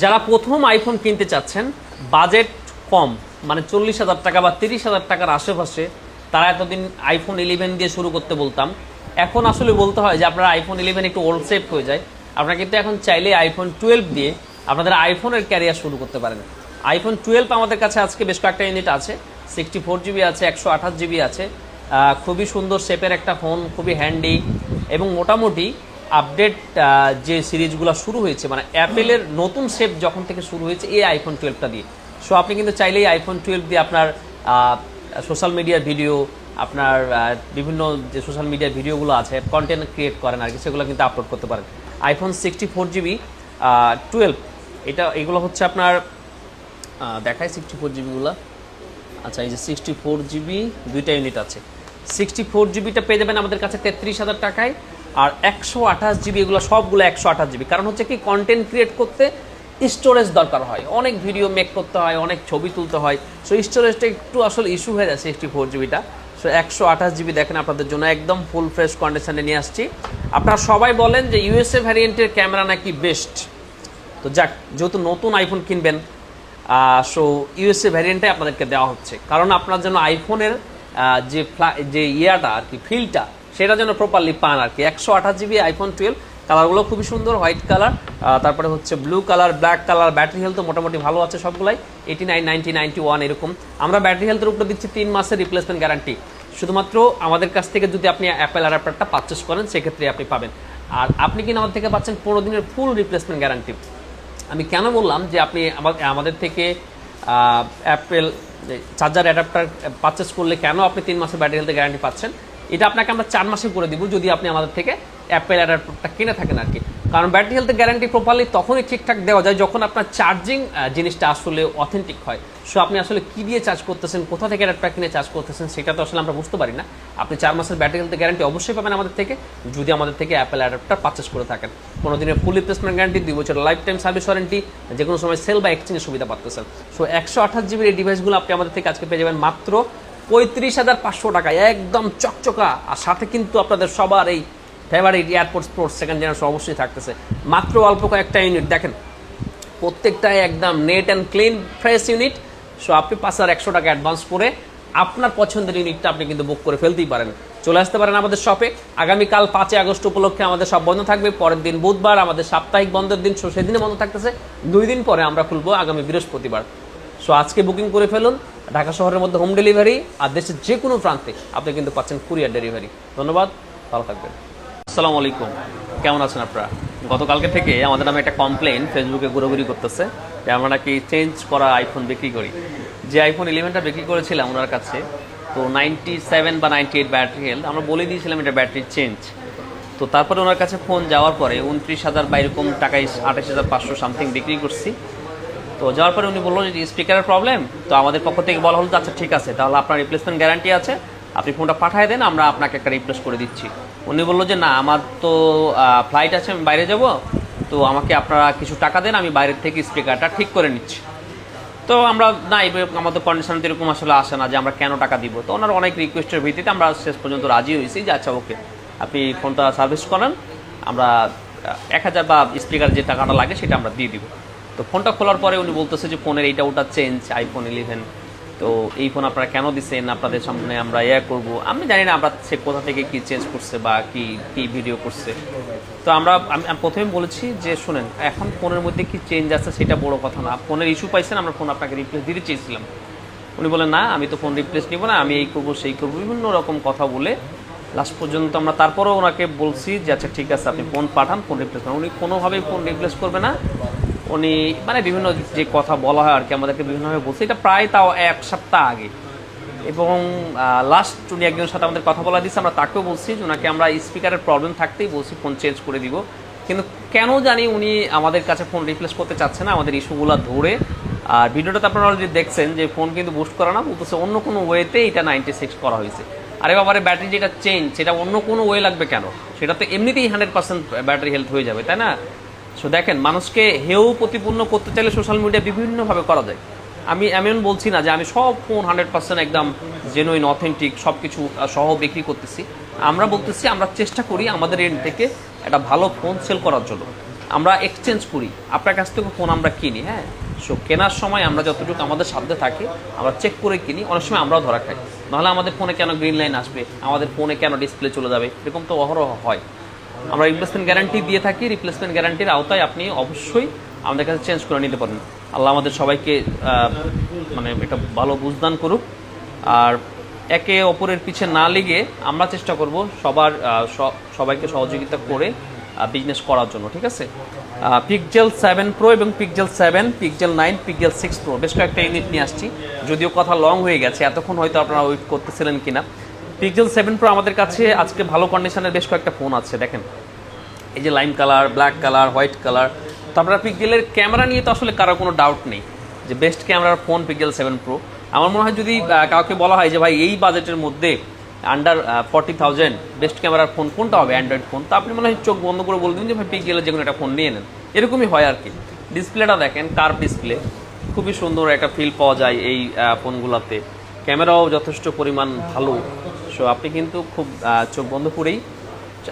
যারা প্রথম আইফোন কিনতে চাচ্ছেন, বাজেট কম, মানে 40,000 টাকা বা 30,000 টাকার আশেপাশে, তারা এতদিন আইফোন 11 দিয়ে শুরু করতে বলতাম। এখন আসলে বলতে হয় যে আপনার আইফোন 11 একটু ওল্ড সেপ হয়ে যায়। আপনারা কিন্তু এখন চাইলে আইফোন 12 দিয়ে আপনাদের আইফোনের ক্যারিয়ার শুরু করতে পারেন। আইফোন 12 আমাদের কাছে আজকে বেশ কয়েকটা ইউনিট আছে, 64 জিবি আছে, 128 জিবি আছে। খুবই সুন্দর শেপের একটা ফোন, খুবই হ্যান্ডি, এবং মোটামুটি আপডেট যে সিরিজগুলো শুরু হয়েছে, মানে অ্যাপেলের নতুন শেপ যখন থেকে শুরু হয়েছে এই আইফোন 12টা দিয়ে। সো আপনি কিন্তু চাইলেই আইফোন 12 দিয়ে আপনার সোশ্যাল মিডিয়ার ভিডিও, আপনার বিভিন্ন যে সোশ্যাল মিডিয়ার ভিডিওগুলো আছে, কন্টেন্ট ক্রিয়েট করেন আর কি, সেগুলো কিন্তু আপলোড করতে পারেন। আইফোন 64 জিবি 12, এগুলো হচ্ছে আপনার দেখায় 64 জিবিগুলো। আচ্ছা, এই যে 64 জিবি দুইটা ইউনিট আছে। 64 জিবিটা পেয়ে যাবেন আমাদের কাছে 33,000 টাকায়, আর 128 জিবি এগুলো সবগুলো 128 জিবি। কারণ হচ্ছে কি, কন্টেন্ট ক্রিয়েট করতে স্টোরেজ দরকার হয়, অনেক ভিডিও মেক করতে হয়, অনেক ছবি তুলতে হয়। সো স্টোরেজটা একটু আসলে ইস্যু হয়ে যায় 64 জিবিটা। সো 128 জিবি দেখেন আপনাদের জন্য একদম ফুল ফ্রেশ কন্ডিশনে নিয়ে আসছি। আপনারা সবাই বলেন যে ইউএসএ ভ্যারিয়েন্টের ক্যামেরা নাকি বেস্ট। তো যাক, যেহেতু নতুন আইফোন কিনবেন, সো ইউএসএ ভ্যারিয়েন্টে আপনাদেরকে দেওয়া হচ্ছে, কারণ আপনার জন্য আইফোনের যে ইয়াটা আর কি, ফিলটা, সেটা যেন প্রপারলি পান আর কি। 128 জিবি আইফোন 12, কালারগুলো খুবই সুন্দর, হোয়াইট কালার, তারপরে হচ্ছে blue colour, black colour. Battery health তো মোটামুটি ভালো আছে সবগুলাই, 89, 90, 91 এরকম। আমরা ব্যাটারি হেলথের উপরে দিচ্ছি 3 মাসের রিপ্লেসমেন্ট গ্যারান্টি। শুধুমাত্র আমাদের কাছ থেকে যদি আপনি অ্যাপেল অ্যাডাপ্টারটা পারচেস করেন, সেক্ষেত্রে আপনি পাবেন। আর আপনি কিনা আমাদের থেকে পাচ্ছেন 15 দিনের ফুল রিপ্লেসমেন্ট গ্যারান্টি। আমি কেন বললাম যে আপনি আমাদের থেকে অ্যাপেল চার্জার অ্যাডাপ্টার পারচেস করলে কেন আপনি 3 মাসের ব্যাটারি হেলথ গ্যারান্টি পাচ্ছেন, এটা আপনাকে আমরা 4 মাসে করে দিব যদি আপনি আমাদের থেকে অ্যাপেল অ্যাডাপ্টারটা কিনে থাকেন আর কি। কারণ ব্যাটারি হেলথ গ্যারান্টি প্রপারলি তখনই ঠিকঠাক দেওয়া যায় যখন আপনার চার্জিং জিনিসটা আসলে অথেন্টিক হয়। সো আপনি আসলে কী দিয়ে চার্জ করতেছেন, কোথা থেকে অ্যাডাপ্টার কিনে চার্জ করতেছেন, সেটা তো আসলে আমরা বুঝতে পারি না। আপনি 4 মাসের ব্যাটারি হেলথ গ্যারান্টি অবশ্যই পাবেন আমাদের থেকে যদি আমাদের থেকে অ্যাপেল অ্যাডাপ্টার পারচেস করে থাকেন। 15 দিনের ফুল রিপ্লেসমেন্ট গ্যারান্টি, 2 বছর লাইফ টাইম সার্ভিস ওয়ারেন্টি, যে কোনো সময় সেল বা এক্সচেঞ্জের সুবিধা পাচ্ছেন। সো 128 জিবির এই ডিভাইসগুলো আপনি আমাদের থেকে আজকে পেয়ে যাবেন মাত্র 35,500 টাকায়, একদম চকচকা। আর সাথে কিন্তু আপনাদের সবার এই favourite airports pro second generation অবশ্যই থাকতেছে। মাত্র অল্প কয়েকটা ইউনিট দেখেন, প্রত্যেকটাই একদম net and clean fresh unit. So আপনি 5,100 টাকা অ্যাডভান্স করে আপনার পছন্দের ইউনিটটা আপনি কিন্তু বুক করে ফেলতেই পারেন। চলে আসতে পারেন আমাদের শপে। আগামীকাল 5 আগস্ট উপলক্ষে আমাদের সব বন্ধ থাকবে। পরের দিন বুধবার আমাদের সাপ্তাহিক বন্ধের দিন, সো সেদিনে বন্ধ থাকতেছে। 2 দিন পরে আমরা খুলবো আগামী বৃহস্পতিবার। সো আজকে বুকিং করে ফেলুন। ঢাকা শহরের মধ্যে হোম ডেলিভারি, আর দেশের যে কোনো প্রান্তে আপনি কিন্তু পাচ্ছেন কুরিয়ার ডেলিভারি। ধন্যবাদ, ভালো থাকবেন। আসসালামু আলাইকুম, কেমন আছেন আপনারা? গতকালকে থেকে আমাদের নামে একটা কমপ্লেন ফেসবুকে ঘুরোঘুরি করতেছে যে আমরা নাকি চেঞ্জ করা আইফোন বিক্রি করি। যে আইফোন 11টা বিক্রি করেছিলাম ওনার কাছে, তো 97 বা 98 ব্যাটারি হেলথ, আমরা বলে দিয়েছিলাম এটা ব্যাটারি চেঞ্জ। তো তারপরে ওনার কাছে ফোন যাওয়ার পরে 29,000 বা এরকম টাকায় 28,500 সামথিং বিক্রি করছি। তো যাওয়ার পরে উনি বললো যে স্পিকারের প্রবলেম। তো আমাদের পক্ষ থেকে বলা হলো আচ্ছা ঠিক আছে, তাহলে আপনার রিপ্লেসমেন্ট গ্যারান্টি আছে, আপনি ফোনটা পাঠিয়ে দেন, আমরা আপনাকে একটা রিপ্লেস করে দিচ্ছি। উনি বললো যে না, আমার তো ফ্লাইট আছে, আমি বাইরে যাব, তো আমাকে আপনারা কিছু টাকা দেন, আমি বাইরের থেকে স্পিকারটা ঠিক করে নিচ্ছি। তো আমরা না, আমাদের কন্ডিশন তো এরকম আসলে আসে না যে আমরা কেন টাকা দিব। তো ওনার অনেক রিকোয়েস্টের ভিত্তিতে আমরা শেষ পর্যন্ত রাজি হয়েছি যে আচ্ছা ওকে, আপনি ফোনটা সার্ভিস করেন, আমরা 1,000 বা স্পিকার যে টাকাটা লাগে সেটা আমরা দিয়ে দিব। তো ফোনটা খোলার পরে উনি বলতেছে যে ফোনের এইটা ওটা চেঞ্জ, আইফোন 11, তো এই ফোন আপনারা কেন দিচ্ছেন, আপনাদের সামনে আমরা করব। আমি জানি না আমরা সে কোথা থেকে কি চেঞ্জ করছে বা কি ভিডিও করছে। তো আমি প্রথমে বলেছি যে শুনেন, এখন ফোনের মধ্যে কি চেঞ্জ আছে সেটা বড় কথা না, ফোনের ইস্যু পাইছেন, আমরা ফোন আপনাকে রিপ্লেস দিতে চেয়েছিলাম। উনি বলেন না, আমি তো ফোন রিপ্লেস নিব না, আমি এই করবো সেই করবো, বিভিন্ন রকম কথা বলে লাস্ট পর্যন্ত আমরা তারপরেও ওনাকে বলছি যে আচ্ছা ঠিক আছে, আপনি ফোন পাঠান, ফোন রিপ্লেস করেন। উনি কোনোভাবেই ফোন রিপ্লেস করবে না। উনি মানে বিভিন্ন যে কথা বলা হয় আর কি, আমাদেরকে বিভিন্নভাবে বলছে। এটা প্রায় তাও 1 সপ্তাহ আগে। এবং লাস্ট উনি একজনের সাথে আমাদের কথা বলা দিচ্ছে, আমরা তাকেও বলছি যে ওনাকে আমরা স্পিকারের প্রবলেম থাকতেই বলছি ফোন চেঞ্জ করে দিব, কিন্তু কেন জানি উনি আমাদের কাছে ফোন রিপ্লেস করতে চাচ্ছে না আমাদের ইস্যুগুলো ধরে। আর ভিডিওটাতে আপনারা অলরেডি দেখছেন যে ফোন কিন্তু বুস্ট করা না, বলতেছে অন্য কোনো ওয়েতে এটা 96 করা হয়েছে। আরে বাবারে, ব্যাটারি যেটা চেঞ্জ সেটা অন্য কোনো ওয়ে লাগবে কেন? সেটা তো এমনিতেই 100% ব্যাটারি হেলথ হয়ে যাবে, তাই না? সো দেখেন, মানুষকে হেউ প্রতিপূর্ণ করতে চাইলে সোশ্যাল মিডিয়া বিভিন্নভাবে করা যায়। আমি এমন বলছি না যে আমি সব ফোন 100% একদম জেনুইন অথেন্টিক সব কিছু সহ বিক্রি করতেছি। আমরা বলতেছি আমরা চেষ্টা করি আমাদের এন্ড থেকে একটা ভালো ফোন সেল করার জন্য। আমরা এক্সচেঞ্জ করি, আপনার কাছ থেকে ফোন আমরা কিনি। হ্যাঁ, সো কেনার সময় আমরা যতটুকু আমাদের সাধ্যে থাকে আমরা চেক করে কিনি, অনেক সময় আমরাও ধরা খাই। নাহলে আমাদের ফোনে কেন গ্রিন লাইন আসবে, আমাদের ফোনে কেন ডিসপ্লে চলে যাবে, এরকম তো অহরহ হয়। আমরা রিপ্লেসমেন্ট গ্যারান্টি দিয়ে থাকি, রিপ্লেসমেন্ট গ্যারান্টির আওতায় আপনি অবশ্যই আমাদের কাছে চেঞ্জ করে নিতে পারেন। আল্লাহ আমাদের সবাইকে মানে এটা ভালো বুঝদান করুক। আর একে অপরের পিছে না লেগে আমরা চেষ্টা করব সবাইকে সহযোগিতা করে বিজনেস করার জন্য, ঠিক আছে। পিক্সেল 7 প্রো এবং পিক্সেল 7, পিক্সেল 9, পিক্সেল 6 প্রো বেশ কয়েকটা ইউনিট নিয়ে আসছি, যদিও কথা লং হয়ে গেছে, এতক্ষণ হয়তো আপনারা ওয়েট করতেছিলেন কিনা। পিক্সেল 7 প্রো আমাদের কাছে আজকে ভালো কন্ডিশনের বেশ কয়েকটা ফোন আছে, দেখেন এই যে lime colour, black colour, white colour. তারপরে পিক্সেলের ক্যামেরা নিয়ে তো আসলে কারো কোনো ডাউট নেই যে বেস্ট ক্যামেরার ফোন পিক্সেল 7 প্রো। আমার মনে হয় যদি কাউকে বলা হয় যে ভাই এই বাজেটের মধ্যে আন্ডার 40,000 বেস্ট ক্যামেরার ফোন কোনটা হবে অ্যান্ড্রয়েড ফোন, তা আপনি মনে হয় চোখ বন্ধ করে বলে দিন যে ভাই পিক্সেলের যে কোনো একটা ফোন নিয়ে নেন, এরকমই হয় আর কি। ডিসপ্লেটা দেখেন, কার্ভ ডিসপ্লে, খুবই সুন্দর একটা ফিল পাওয়া যায় এই ফোনগুলোতে। ক্যামেরাও যথেষ্ট পরিমাণ ভালো। সো আপনি কিন্তু খুব চোখ বন্ধ করেই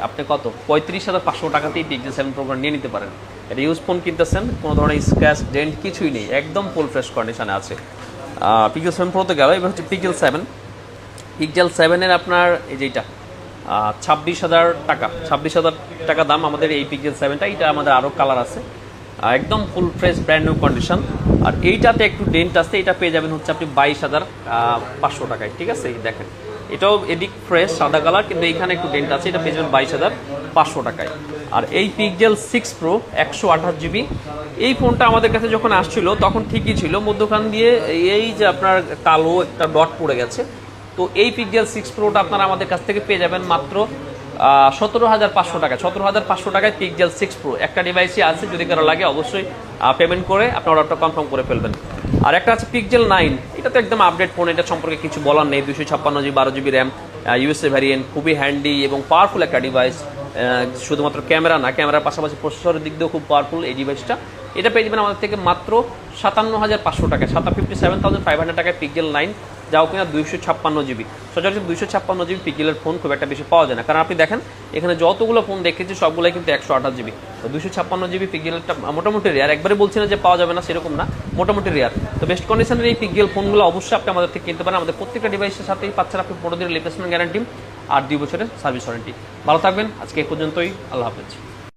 আপনি কত 35,500 টাকাতেই পিক্সেল 7 প্রো নিয়ে নিতে পারেন। এটা ইউজ ফোন কিনতেছেন, কোনো ধরনের স্ক্র্যাচ ডেন্ট কিছুই নেই, একদম ফুল ফ্রেশ কন্ডিশনে আছে। পিক্সেল 7 প্রোতে গেল, এবার হচ্ছে পিক্সেল 7। পিক্সেল 7-এর আপনার এই যে এটা 26,000 টাকা, 26,000 টাকা দাম আমাদের এই পিক্সেল 7টা। এটা আমাদের আরও কালার আছে, একদম full fresh brand new condition. আর এইটাতে একটু ডেন্ট আছে, এটা পেয়ে যাবেন হচ্ছে আপনি 22,500 টাকায়, ঠিক আছে। দেখেন এটাও এদিক ফ্রেশ সাদা কালার, কিন্তু এইখানে একটু ডেন্ট আছে, এটা পেয়ে যাবেন 22,500 টাকায়। আর এই পিক্সেল 6 প্রো 128 জিবি, এই ফোনটা আমাদের কাছে যখন আসছিল তখন ঠিকই ছিল, মধ্যখান দিয়ে এই যে আপনার কালো একটা ডট পড়ে গেছে। তো এই পিক্সেল 6 প্রোটা আপনারা আমাদের কাছ থেকে পেয়ে যাবেন মাত্র 17,500 টাকা। 17,500 টাকায় পিক্সেল 6 প্রো একটা ডিভাইসই আছে, যদি কারো লাগে অবশ্যই পেমেন্ট করে আপনার অর্ডারটা কনফার্ম করে ফেলবেন। আর একটা আছে পিক্সেল 9, এটা তো একদম আপডেট ফোন, এটা সম্পর্কে কিছু বলার নেই। 256 GB 12 GB RAM, USA variant, খুবই হ্যান্ডি এবং পাওয়ারফুল একটা ডিভাইস। শুধুমাত্র ক্যামেরা না, ক্যামেরার পাশাপাশি প্রসেসরের দিক দিয়েও খুব পাওয়ারফুল এই ডিভাইসটা। এটা পেয়ে যাবেন আমাদের থেকে মাত্র 57,500 টাকায়, 57,500 টাকায় পিক্সেল 9, যাও কিনা 256 জিবি। সচরাচর 256 জিবি পিক্সেলের ফোন খুব একটা বেশি পাওয়া যায় না, কারণ আপনি দেখেন এখানে যতগুলো ফোন দেখেছি সবগুলোই কিন্তু 128 জিবি। তো 256 জিবি পিক্সেলটা মোটামুটি রেয়ার, একবারে বলছি না যে পাওয়া যাবে না সেরকম না, মোটামুটি রেয়ার। তো বেস্ট কন্ডিশনের এই পিক্সেল ফোনগুলো অবশ্যই আপনি আমাদের থেকে কিনতে পারেন। আমাদের প্রত্যেকটা ডিভাইসের সাথেই পাচ্ছেন আপনি 15 দিনের রিপ্লেসমেন্ট গ্যারান্টি আর 2 বছরের সার্ভিস ওয়ারেন্টি। ভালো থাকবেন, আজকে এই পর্যন্তই, আল্লাহ হাফেজ।